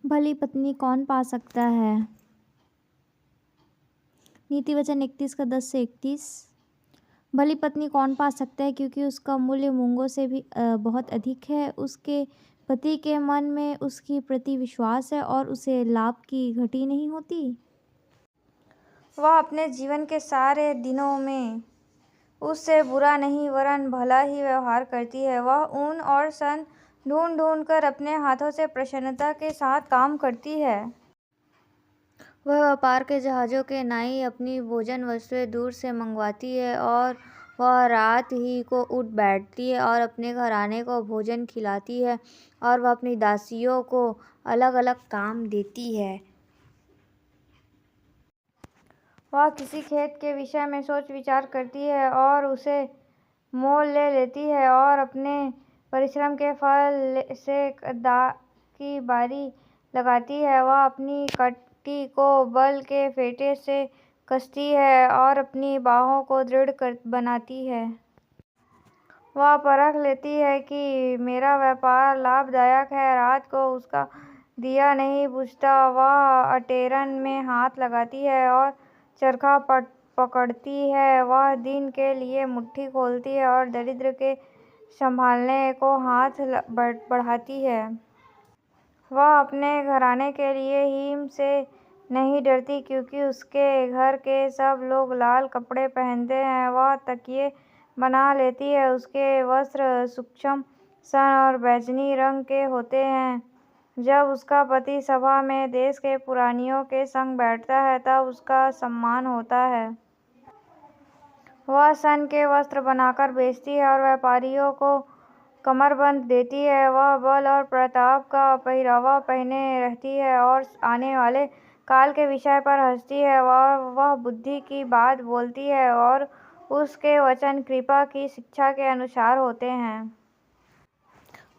भली पत्नी कौन पा सकता है। नीति वचन 31 का 10 से 31। भली पत्नी कौन पा सकता है, क्योंकि उसका मूल्य मूंगों से भी बहुत अधिक है। उसके पति के मन में उसकी प्रति विश्वास है और उसे लाभ की घटी नहीं होती। वह अपने जीवन के सारे दिनों में उससे बुरा नहीं वरन भला ही व्यवहार करती है। वह ऊन और सन ढूंढ ढूंढ कर अपने हाथों से प्रसन्नता के साथ काम करती है। वह व्यापार के जहाजों के नाई अपनी भोजन वस्तुएं दूर से मंगवाती है और वह रात ही को उठ बैठती है और अपने घराने को भोजन खिलाती है और वह अपनी दासियों को अलग अलग काम देती है। वह किसी खेत के विषय में सोच विचार करती है और उसे मोल ले लेती है और अपने परिश्रम के फल से की बारी लगाती है। वह अपनी कटी को बल के फेंटे से कसती है और अपनी बाहों को दृढ़ बनाती है। वह परख लेती है कि मेरा व्यापार लाभदायक है। रात को उसका दिया नहीं बुझता। वह अटेरन में हाथ लगाती है और चरखा पकड़ती है। वह दिन के लिए मुट्ठी खोलती है और दरिद्र के संभालने को हाथ बढ़ाती है। वह अपने घराने के लिए हिम से नहीं डरती, क्योंकि उसके घर के सब लोग लाल कपड़े पहनते हैं। वह तकिए बना लेती है। उसके वस्त्र सूक्ष्म सन और बैंगनी रंग के होते हैं। जब उसका पति सभा में देश के पुरानियों के संग बैठता है तब उसका सम्मान होता है। वह सन के वस्त्र बनाकर बेचती है और व्यापारियों को कमरबंद देती है। वह बल और प्रताप का पहरावा पहने रहती है और आने वाले काल के विषय पर हंसती है। वह बुद्धि की बात बोलती है और उसके वचन कृपा की शिक्षा के अनुसार होते हैं।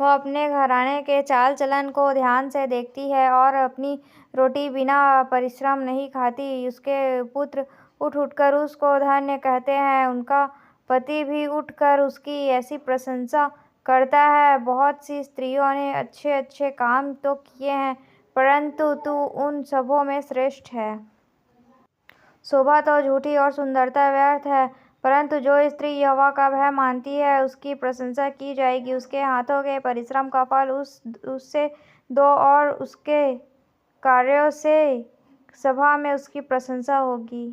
वह अपने घराने के चाल चलन को ध्यान से देखती है और अपनी रोटी बिना परिश्रम नहीं खाती। उसके पुत्र उठ उठकर उसको धन्य कहते हैं। उनका पति भी उठकर उसकी ऐसी प्रशंसा करता है। बहुत सी स्त्रियों ने अच्छे अच्छे काम तो किए हैं, परंतु तू उन सबों में श्रेष्ठ है। शोभा तो झूठी और सुंदरता व्यर्थ है, परंतु जो स्त्री यहोवा का भय मानती है उसकी प्रशंसा की जाएगी। उसके हाथों के परिश्रम का फल उससे दो और उसके कार्यों से सभा में उसकी प्रशंसा होगी।